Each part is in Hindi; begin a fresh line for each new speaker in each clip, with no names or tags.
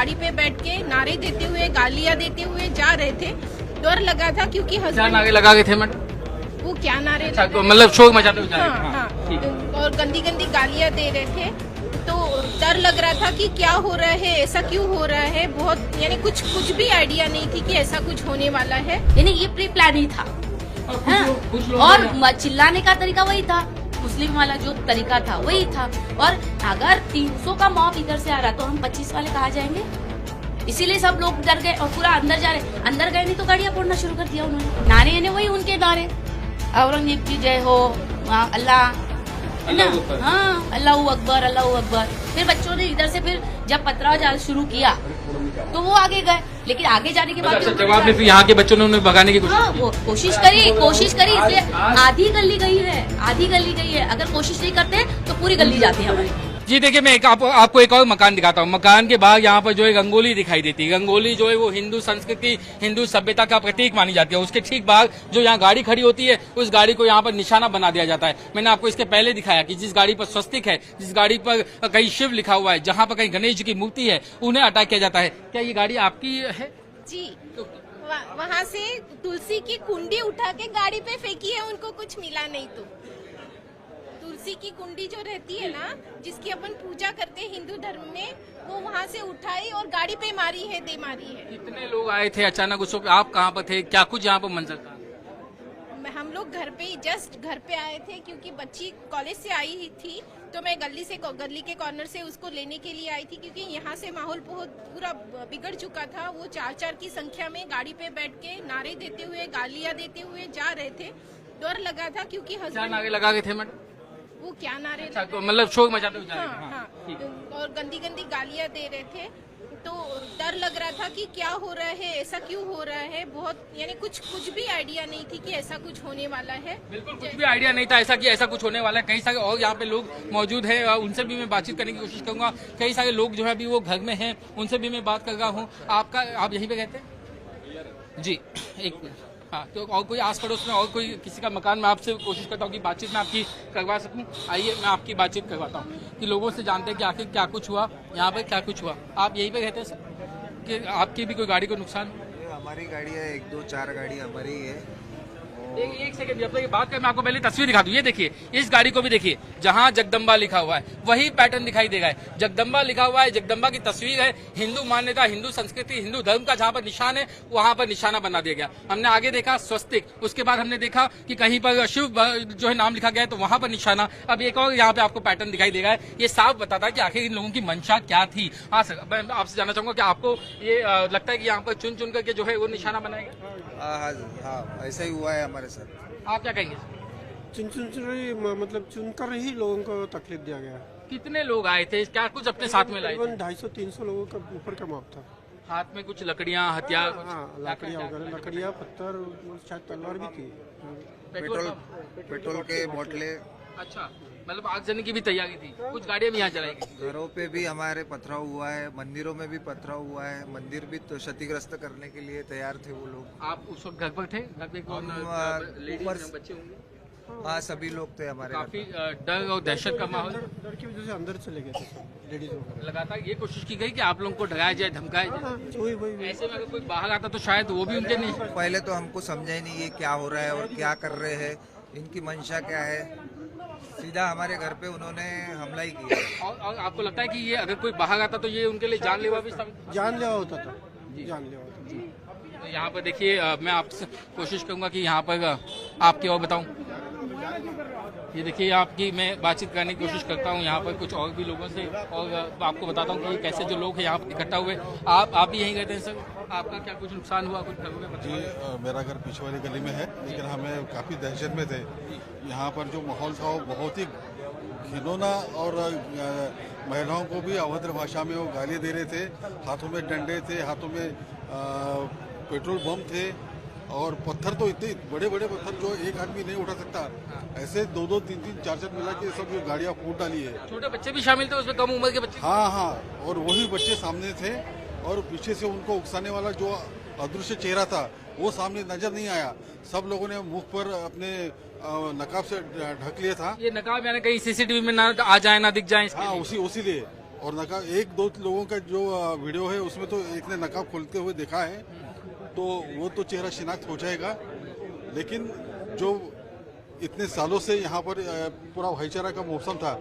गाड़ी पे बैठ के नारे देते हुए, गालियां देते हुए जा रहे थे। डर लगा था क्योंकि
क्या
हस्बैंड
नारे लगा के थे मैडम?
वो क्या नारे
अच्छा,
लगा रहे
मतलब शोर मचाते हुए जा
थे?
रहे थे।
हाँ,
ठीक है।
हाँ, और गंदी गंदी गालियां दे रहे थे। तो डर लग रहा था कि क्या हो रहा है, ऐसा क्यों हो रहा है। बहुत यानी कुछ भी आइडिया नहीं थी कि ऐसा कुछ होने वाला है।
यानी ये प्री प्लान ही था। हाँ, और चिल्लाने का तरीका वही था, मुस्लिम वाला जो तरीका था वही था। और अगर 300 का मॉब इधर से आ रहा तो हम 25 वाले कहाँ जाएंगे? इसीलिए सब लोग डर गए और पूरा अंदर जा रहे। अंदर गए नहीं तो गाड़ियां फोड़ना शुरू कर दिया उन्होंने। नारे यानी वही उनके नारे, औरंगजेब की जय हो, अल्लाह, है ना? हाँ, अल्लाह अकबर, अल्लाह अकबर। फिर बच्चों ने इधर से फिर जब पथराव जाल शुरू किया तो वो आगे गए, लेकिन आगे जाने के बाद
अच्छा, जवाब में फिर यहाँ के बच्चों ने उन्हें भगाने की
हाँ, वो कोशिश करी इसलिए आधी गली गई है। अगर कोशिश नहीं करते तो पूरी गली जाती है हमारी।
जी देखिए, मैं आपको एक और मकान दिखाता हूँ। मकान के बाहर यहाँ पर जो है रंगोली दिखाई देती है। रंगोली जो है वो हिंदू संस्कृति, हिंदू सभ्यता का प्रतीक मानी जाती है। उसके ठीक बाहर जो यहाँ गाड़ी खड़ी होती है, उस गाड़ी को यहाँ पर निशाना बना दिया जाता है। मैंने आपको इसके पहले दिखाया कि जिस गाड़ी पर स्वस्तिक है, जिस गाड़ी पर कहीं शिव लिखा हुआ है, जहाँ पर कहीं गणेश जी की मूर्ति है, उन्हें अटैक किया जाता है। क्या ये गाड़ी आपकी है?
जी, वहाँ से तुलसी की कुंडी उठा के गाड़ी पे फेंकी है, उनको कुछ मिला नहीं। तो तुलसी की कुंडी जो रहती है ना, जिसकी अपन पूजा करते हैं हिंदू धर्म में, वो वहाँ से उठाई और गाड़ी पे मारी है, दे मारी है।
कितने लोग आए थे अचानक उस वक्त? आप कहाँ पर थे? क्या कुछ यहाँ पर मंजर था?
हम लोग घर पे ही जस्ट घर पे आए थे क्योंकि बच्ची कॉलेज से आई ही थी। तो मैं गली के कॉर्नर से उसको लेने के लिए आई थी क्योंकि यहाँ से माहौल बहुत पूरा बिगड़ चुका था। वो 4-4 की संख्या में गाड़ी पे बैठ के नारे देते हुए, गालियां देते हुए जा रहे थे। डर लगा था क्योंकि
क्या
हस्बैंड
नारे लगा के थे मैडम?
वो क्या नारे
अच्छा,
लगा-
मतलब शोर मचाते हुए जा रहे
हाँ,
थे।
हाँ,
ठीक है।
और गंदी गंदी गालियां दे रहे थे। तो डर लग रहा था कि क्या हो रहा है, ऐसा क्यों हो रहा है। बहुत यानी कुछ भी आइडिया नहीं थी कि ऐसा कुछ होने वाला है।
बिल्कुल कुछ भी आइडिया नहीं था ऐसा कि ऐसा कुछ होने वाला है। कई सारे और यहाँ पे लोग मौजूद हैं, उनसे भी मैं बातचीत करने की कोशिश करूंगा। कई सारे लोग जो है अभी वो घर में हैं, उनसे भी मैं बात कर रहा हूँ। आप यहीं पे रहते हैं? जी, एक मिनट। हाँ, तो और कोई आस पड़ोस में और कोई किसी का मकान, मैं आपसे कोशिश करता हूँ कि बातचीत में आपकी करवा सकूँ। आइए मैं आपकी बातचीत करवाता हूँ कि लोगों से जानते हैं कि आखिर क्या कुछ हुआ, यहाँ पर क्या कुछ हुआ। आप यहीं पे रहते हैं सर? कि आपकी भी कोई गाड़ी को नुकसान?
हमारी गाड़ी है, 1 2 4 गाड़ी हमारी ही है।
एक सेकंड, जब तक ये बात करें मैं आपको पहले तस्वीर दिखा दूं। ये देखिए, इस गाड़ी को भी देखिए, जहां जगदम्बा लिखा हुआ है वही पैटर्न दिखाई देगा। जगदम्बा लिखा हुआ है, जगदम्बा की तस्वीर है। हिंदू मान्यता, हिंदू संस्कृति, हिंदू धर्म का जहां पर निशान है वहां पर निशाना बना दिया गया। हमने आगे देखा स्वस्तिक, उसके बाद हमने देखा कि कहीं पर शिव जो है नाम लिखा गया है, तो वहां पर निशाना। अब एक और यहाँ पे आपको पैटर्न दिखाई देगा। ये साफ बताता है कि आखिर इन लोगों की मंशा क्या थी। हाँ सर, मैं आपसे जानना चाहूंगा कि आपको ये लगता है कि यहाँ पर चुन चुन करके जो है वो निशाना बनाएगा?
हाँ, ऐसा ही हुआ है हमारे साथ।
आप क्या कहेंगे?
मतलब चुनकर ही लोगों को तकलीफ दिया गया।
कितने लोग आए थे? क्या कुछ अपने साथ में लाए थे?
तकरीबन 250-300 लोगों का ऊपर का माप था।
हाथ में कुछ लकड़ियां, हथियार?
हाँ, लकड़ियाँ वगैरह, लकड़ियाँ, पत्थर, शायद तलवार भी थी।
पेट्रोल के बोतले।
अच्छा, मतलब आगजनी की भी तैयारी थी। कुछ गाड़ियां भी यहाँ चलाई गई।
घरों पे भी हमारे पथराव हुआ है, मंदिरों में भी पथराव हुआ है। मंदिर भी तो क्षतिग्रस्त करने के लिए तैयार थे वो लोग।
आप उस वक्त घर पर थे? घर पे कौन लेडीज बच्चे होंगे?
हाँ, सभी लोग थे हमारे घर
काफी डर और दहशत का माहौल
डर की वजह से अंदर चले गए थे सब लेडीज वगैरह।
लगातार ये कोशिश की गई कि आप लोगों को डराया जाए, धमकाया जाए।
वही
ऐसे में अगर कोई बाहर आता तो शायद वो भी उनके नहीं।
पहले तो हमको समझा ही नहीं ये क्या हो रहा है और क्या कर रहे हैं, इनकी मंशा क्या है। सीधा हमारे घर पे उन्होंने हमला ही किया।
और आपको लगता है कि ये अगर कोई बाहर आता तो ये उनके लिए जानलेवा भी साबित?
जानलेवा होता था, जानलेवा होता था।
तो यहाँ पर देखिए, मैं आपसे कोशिश करूंगा कि यहाँ पर आपकी और बताऊं। ये देखिए, आपकी मैं बातचीत करने की कोशिश करता हूँ यहाँ पर कुछ और भी लोगों से, और आपको बताता हूँ कि कैसे जो लोग हैं यहाँ पर इकट्ठा हुए। आप भी यहीं रहते हैं सर? आपका क्या कुछ नुकसान हुआ? कुछ घरों में?
जी, मेरा घर पीछे वाली गली में है, लेकिन हमें काफ़ी दहशत में थे। यहाँ पर जो माहौल था वो बहुत ही घिनौना, और महिलाओं को भी अभद्र भाषा में वो गाली दे रहे थे। हाथों में डंडे थे, हाथों में पेट्रोल बम थे, और पत्थर तो इतने बड़े बड़े पत्थर जो एक आदमी नहीं उठा सकता, ऐसे 2-2, 3-3, 4-4 मिला के सब गाड़ियाँ फूट डाली है।
छोटे बच्चे भी शामिल थे उसमें? कम उम्र के बच्चे?
हाँ, और वही बच्चे सामने थे, और पीछे से उनको उकसाने वाला जो अदृश्य चेहरा था वो सामने नजर नहीं आया। सब लोगों ने मुख पर अपने नकाब से ढक लिया था।
ये नकाब यानी कहीं सीसीटीवी में ना आ जाए, ना दिख जाए?
हाँ, उसी लिए और नकाब एक दो लोगों का जो वीडियो है उसमें तो एक ने नकाब खोलते हुए देखा है, तो वो तो चेहरा शिनाख्त हो जाएगा। लेकिन जो इतने सालों से यहाँ पर पूरा भाईचारा का मौसम था,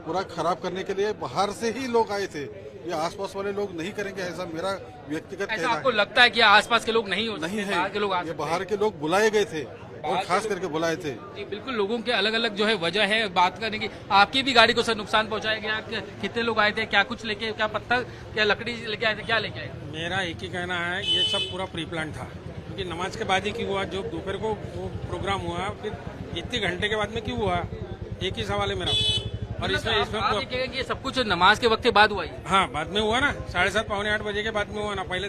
पूरा खराब करने के लिए बाहर से ही लोग आए थे। ये आसपास वाले लोग नहीं करेंगे, ऐसा मेरा व्यक्तिगत
ऐसा
कहना
आपको लगता है कि आसपास के लोग नहीं हो
नहीं
बाहर के लोग आ
है। ये
सकते हैं?
बाहर के लोग बुलाए गए थे और खास करके बुलाए थे।
जी बिल्कुल, लोगों के अलग अलग जो है वजह है बात करने की। आपकी भी गाड़ी को सर नुकसान पहुंचाया गया? कितने लोग आए थे? क्या कुछ लेके, क्या पत्थर, क्या लकड़ी लेके आए थे, क्या लेके आए?
मेरा एक ही कहना है, ये सब पूरा प्री प्लान था, क्योंकि नमाज के बाद ही क्यों हुआ, जो दोपहर को वो प्रोग्राम हुआ, फिर इतने घंटे के बाद में क्यों हुआ, एक ही सवाल है मेरा। और इसमें
आप ये कहेंगे कि ये सब कुछ नमाज के वक्त के बाद हुआ?
हाँ, बाद में हुआ ना, 7:30 पौने 8 बजे के बाद में हुआ ना। पहले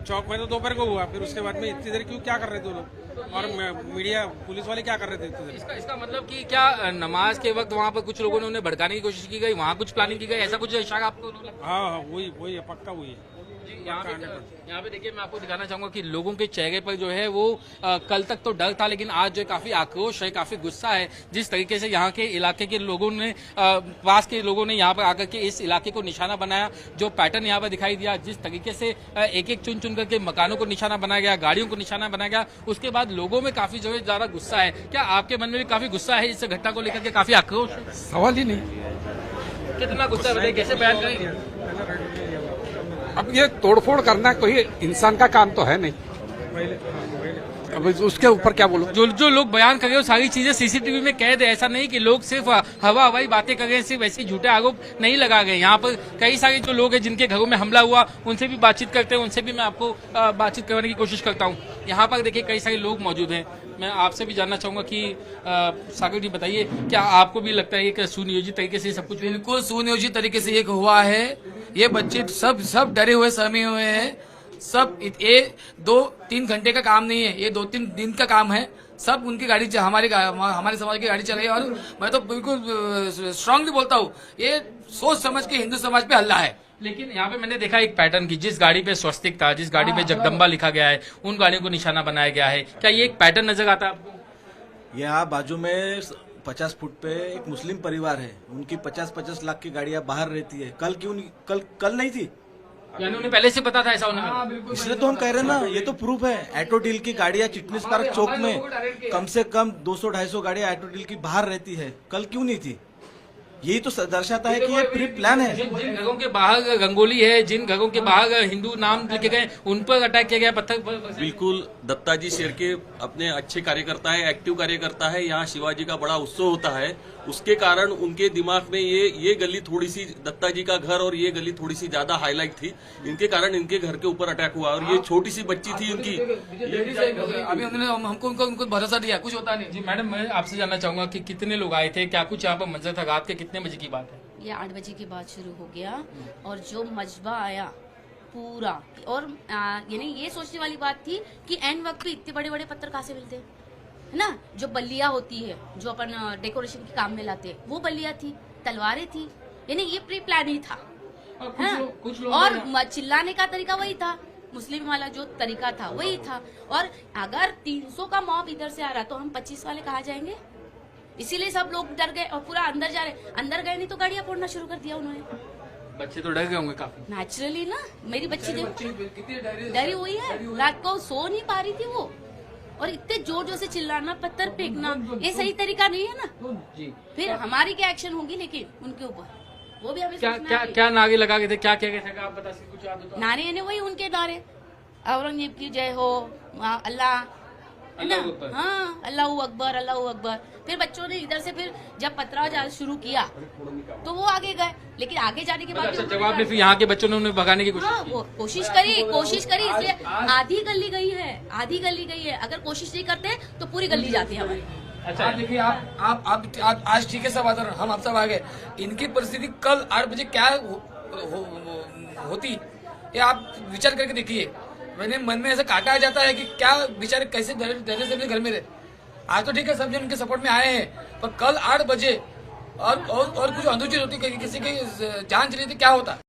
चौक में तो दोपहर को हुआ, फिर उसके बाद में इतनी देर क्यों, क्या कर रहे थे लोग, और मीडिया पुलिस वाले क्या कर रहे थे इतनी देर?
इसका मतलब कि क्या नमाज के वक्त वहाँ पर कुछ लोगों ने उन्हें भड़काने की कोशिश की गई, वहाँ कुछ प्लानिंग की गई, ऐसा कुछ शक आपको?
हाँ, वही है, पक्का वही है।
यहाँ पे देखिए, मैं आपको दिखाना चाहूंगा कि लोगों के चेहरे पर जो है वो कल तक तो डर था, लेकिन आज जो है काफी आक्रोश है, काफी गुस्सा है। जिस तरीके से यहाँ के इलाके के लोगों ने, पास के लोगों ने यहाँ पर आकर के इस इलाके को निशाना बनाया, जो पैटर्न यहाँ पर दिखाई दिया, जिस तरीके से एक एक चुन करके मकानों को निशाना बनाया गया, गाड़ियों को निशाना बनाया गया, उसके बाद लोगों में काफी जो है ज्यादा गुस्सा है। क्या आपके मन में भी काफी गुस्सा है इस घटना को लेकर के? काफी आक्रोश है?
सवाल ही नहीं।
कितना गुस्सा बताइए, कैसे बयान करेंगे?
अब ये तोड़फोड़ करना कोई इंसान का काम तो है नहीं, अब उसके ऊपर क्या बोलूं।
जो लोग बयान कर रहे हो सारी चीजें सीसीटीवी में कैद है। ऐसा नहीं कि लोग सिर्फ हवाई बातें कर रहे हैं, सिर्फ ऐसे झूठे आरोप नहीं लगा गए। यहाँ पर कई सारे जो लोग हैं जिनके घरों में हमला हुआ, उनसे भी बातचीत करते हैं, उनसे भी मैं आपको बातचीत करवाने की कोशिश करता हूँ। यहाँ पर देखिए कई सारे लोग मौजूद हैं। मैं आपसे भी जानना चाहूंगा कि सागर जी बताइए, क्या आपको भी लगता है कि सुनियोजित तरीके से सब कुछ?
बिल्कुल सुनियोजित तरीके से ये हुआ है। ये बच्चे सब डरे हुए, सहमे हुए हैं। सब ये 2-3 घंटे का काम नहीं है, ये 2-3 दिन का काम है। सब उनकी गाड़ी, हमारे समाज की गाड़ी चल रही है, और मैं तो बिल्कुल स्ट्रांगली बोलता हूँ, ये सोच समझ के हिंदू समाज पे हल्ला है।
लेकिन यहाँ पे मैंने देखा एक पैटर्न की, जिस गाड़ी पे स्वस्तिक था, जिस गाड़ी पे जगदम्बा लिखा गया है, उन गाड़ियों को निशाना बनाया गया है। क्या ये एक पैटर्न नजर आता है आपको?
यहाँ बाजू में 50 फुट पे एक मुस्लिम परिवार है, उनकी 50-50 लाख की गाड़ियां बाहर रहती है। कल क्यों नहीं, कल नहीं थी,
यानी उन्हें पहले से पता था ऐसा होने वाला?
इसलिए तो हम कह रहे हैं ना, ये तो प्रूफ है। ऑटो डील की गाड़ियां चिटनीस पार्क चौक में कम से कम 200-250 गाड़ियां ऑटो डील की बाहर रहती है, कल क्यों नहीं थी? यही तो दर्शाता है कि ये प्री प्लान है।
जिन घरों के बाहर रंगोली है, जिन घरों के बाहर हिंदू नाम लिखे गए, उन पर अटैक किया गया, पत्थर पर।
बिल्कुल, दत्ताजी शेर के अपने अच्छे कार्यकर्ता है, एक्टिव कार्यकर्ता है। यहाँ शिवाजी का बड़ा उत्सव होता है, उसके कारण उनके दिमाग में ये गली थोड़ी सी, दत्ताजी का घर और ये गली थोड़ी सी ज्यादा हाईलाइट थी, इनके कारण इनके घर के ऊपर अटैक हुआ। और ये छोटी सी बच्ची थी उनकी,
अभी हमको उनको भरोसा दिया, कुछ होता नहीं।
जी मैडम, मैं आपसे जानना चाहूंगा कि कितने लोग आए थे, क्या कुछ यहाँ पर मंजर था? रात के कितने बजे की बात है?
ये 8 बजे के बाद शुरू हो गया, और जो मजबा आया पूरा, और यानी ये सोचने वाली बात थी कि एंड वक्त पे इतने बड़े बड़े पत्थर कहाँ से मिलते हैं, है ना? जो बल्लिया होती है, जो अपन डेकोरेशन के काम में लाते हैं, वो बल्लिया थी, तलवारें थी, यानी ये प्री प्लान ही था।
कुछ लोग
और चिल्लाने का तरीका वही था, मुस्लिम वाला जो तरीका था वही था। और अगर 300 का मॉब इधर से आ रहा तो हम 25 वाले कहाँ जाएंगे? इसीलिए सब लोग डर गए और पूरा अंदर जा रहे। अंदर गए नहीं तो गाड़ियां फोड़ना शुरू कर दिया उन्होंने।
बच्चे तो डर गए होंगे काफी।
नेचुरली ना, मेरी बच्ची डरी हुई है, रात को सो नहीं पा रही थी वो, और इतने जोर से चिल्लाना, पत्थर फेंकना, ये सही तरीका नहीं है ना जी। फिर हमारी क्या एक्शन होगी, लेकिन उनके ऊपर वो भी हमें
क्या नारे लगा के थे, क्या कह गए थे, आप बता सकते कुछ याद हो तो?
नारे यानी वही उनके नारे, औरंगजेब की जय हो, अल्लाह, है ना? हाँ, अल्लाह अकबर, अल्लाह अकबर। फिर बच्चों ने इधर से फिर जब पथराव जाना शुरू किया तो वो आगे गए, लेकिन आगे जाने के बाद
जवाब में फिर यहाँ के बच्चों ने उन्हें भगाने की
कोशिश करी, इसलिए आधी गली गई है। अगर कोशिश नहीं करते तो पूरी गली जाती है हमारी।
अच्छा देखिए, आप आज ठीक है सब आदर, हम आप सब आ गए। इनकी परिस्थिति कल 8 बजे क्या होती, ये आप विचार करके देखिए। मैंने मन में ऐसा काटा आ जाता है कि क्या बेचारे कैसे धैर्य से घर में रहे। आज तो ठीक है, सब जन उनके सपोर्ट में आए हैं, पर कल 8 बजे और कुछ अनुचित होती, किसी की जान चली थी, क्या होता?